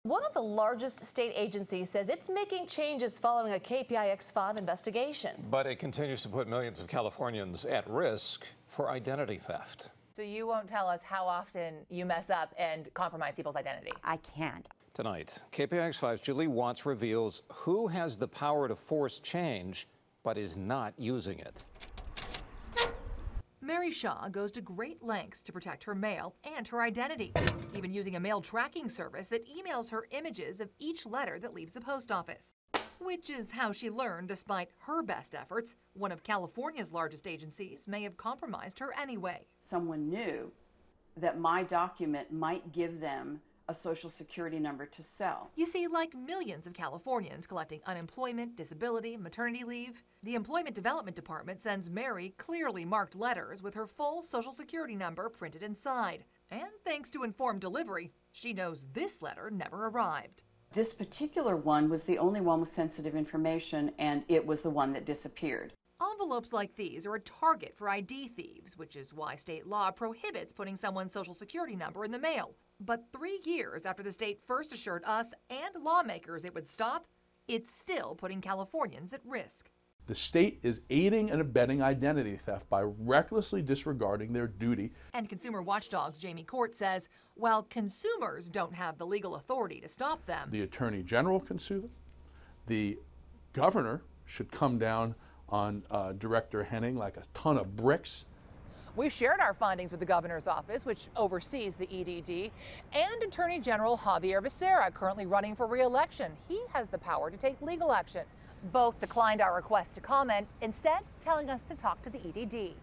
One of the largest state agencies says it's making changes following a KPIX 5 investigation. But it continues to put millions of Californians at risk for identity theft. So you won't tell us how often you mess up and compromise people's identity? I can't. Tonight, KPIX 5's Julie Watts reveals who has the power to force change but is not using it. Mary Shaw goes to great lengths to protect her mail and her identity, even using a mail tracking service that emails her images of each letter that leaves the post office. Which is how she learned, despite her best efforts, one of California's largest agencies may have compromised her anyway. Someone knew that my document might give them a social security number to sell. You see, like millions of Californians collecting unemployment, disability, maternity leave, the Employment Development Department sends Mary clearly marked letters with her full social security number printed inside. And thanks to informed delivery, she knows this letter never arrived. This particular one was the only one with sensitive information, and it was the one that disappeared. Envelopes like these are a target for ID thieves, which is why state law prohibits putting someone's social security number in the mail. But 3 years after the state first assured us and lawmakers it would stop, it's still putting Californians at risk. The state is aiding and abetting identity theft by recklessly disregarding their duty. And consumer watchdog's Jamie Court says, while consumers don't have the legal authority to stop them, The Attorney General can sue them. The governor should come down on Director Henning like a ton of bricks. We shared our findings with the governor's office, which oversees the EDD, and Attorney General Javier Becerra, currently running for re-election. He has the power to take legal action. Both declined our request to comment, instead telling us to talk to the EDD.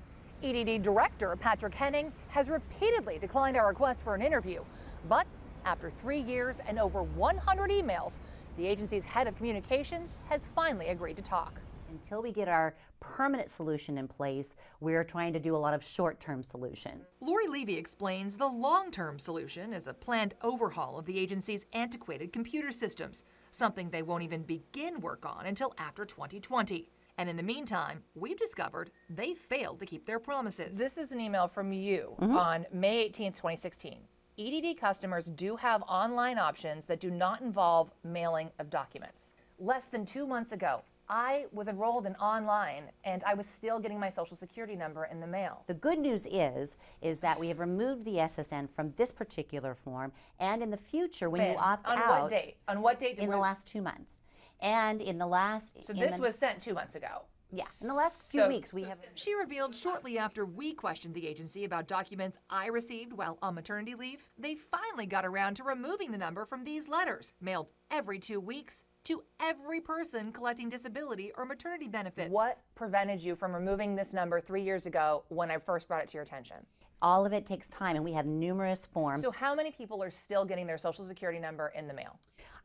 EDD Director Patrick Henning has repeatedly declined our request for an interview. But after 3 years and over 100 emails, the agency's head of communications has finally agreed to talk. Until we get our permanent solution in place, we're trying to do a lot of short-term solutions. Lori Levy explains the long-term solution is a planned overhaul of the agency's antiquated computer systems, something they won't even begin work on until after 2020. And in the meantime, we've discovered they failed to keep their promises. This is an email from you on May 18th, 2016. EDD customers do have online options that do not involve mailing of documents. Less than 2 months ago, I was enrolled in online and I was still getting my social security number in the mail. The good news is that we have removed the SSN from this particular form, and in the future when you opt out. On what date? On what date? In the last 2 months. And in the last... So this was sent 2 months ago? Yeah, in the last few weeks we have... She revealed shortly after we questioned the agency about documents I received while on maternity leave, they finally got around to removing the number from these letters, mailed every 2 weeks, to every person collecting disability or maternity benefits. What prevented you from removing this number 3 years ago when I first brought it to your attention? All of it takes time, and we have numerous forms. So how many people are still getting their social security number in the mail?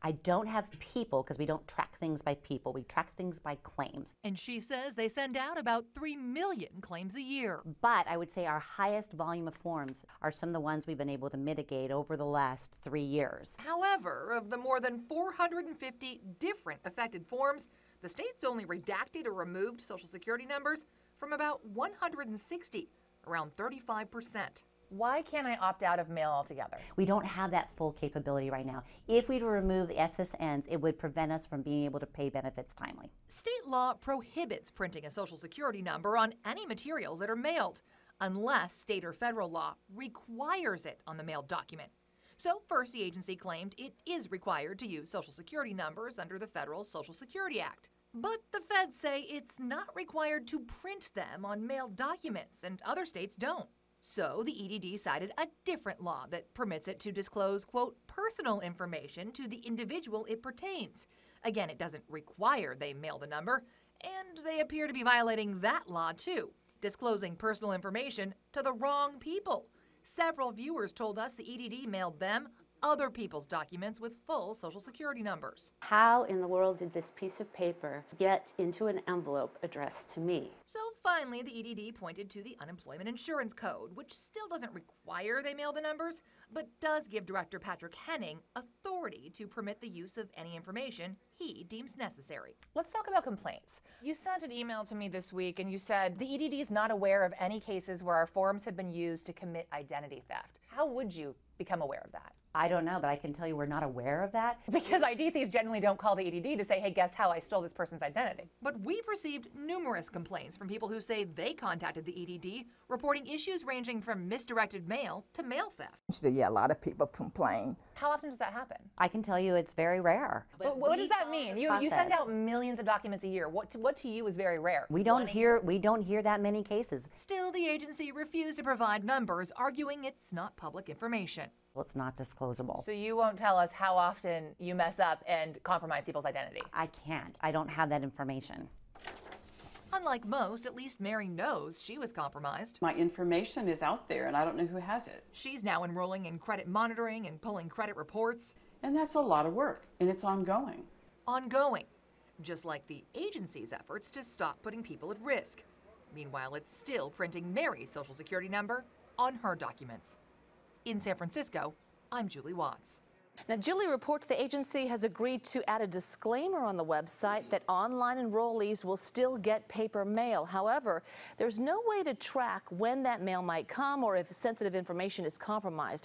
I don't have people because we don't track things by people. We track things by claims. And she says they send out about 3 million claims a year. But I would say our highest volume of forms are some of the ones we've been able to mitigate over the last 3 years. However, of the more than 450 different affected forms, the state's only redacted or removed social security numbers from about 160, around 35%. Why can't I opt out of mail altogether? We don't have that full capability right now. If we were to remove the SSNs, it would prevent us from being able to pay benefits timely. State law prohibits printing a social security number on any materials that are mailed, unless state or federal law requires it on the mailed document. So first, the agency claimed it is required to use social security numbers under the federal Social Security Act. But the feds say it's not required to print them on mailed documents, and other states don't. So the EDD cited a different law that permits it to disclose, quote, personal information to the individual it pertains. Again, it doesn't require they mail the number, and they appear to be violating that law too, disclosing personal information to the wrong people. Several viewers told us the EDD mailed them other people's documents with full social security numbers. How in the world did this piece of paper get into an envelope addressed to me? So finally, the EDD pointed to the Unemployment Insurance Code, which still doesn't require they mail the numbers, but does give Director Patrick Henning authority to permit the use of any information he deems necessary. Let's talk about complaints. You sent an email to me this week and you said the EDD is not aware of any cases where our forms have been used to commit identity theft. How would you become aware of that? I don't know, but I can tell you we're not aware of that. Because ID thieves generally don't call the EDD to say, hey, guess how I stole this person's identity. But we've received numerous complaints from people who say they contacted the EDD, reporting issues ranging from misdirected mail to mail theft. Yeah, a lot of people complain. How often does that happen? I can tell you it's very rare. But what does that mean? You send out millions of documents a year. What to you is very rare? We don't hear that many cases. Still, the agency refused to provide numbers, arguing it's not public information. Well, it's not disclosable. So you won't tell us how often you mess up and compromise people's identity? I can't. I don't have that information. Unlike most, at least Mary knows she was compromised. My information is out there and I don't know who has it. She's now enrolling in credit monitoring and pulling credit reports. And that's a lot of work, and it's ongoing. Ongoing, just like the agency's efforts to stop putting people at risk. Meanwhile, it's still printing Mary's social security number on her documents. In San Francisco, I'm Julie Watts. Now, Julie reports the agency has agreed to add a disclaimer on the website that online enrollees will still get paper mail. However, there's no way to track when that mail might come or if sensitive information is compromised.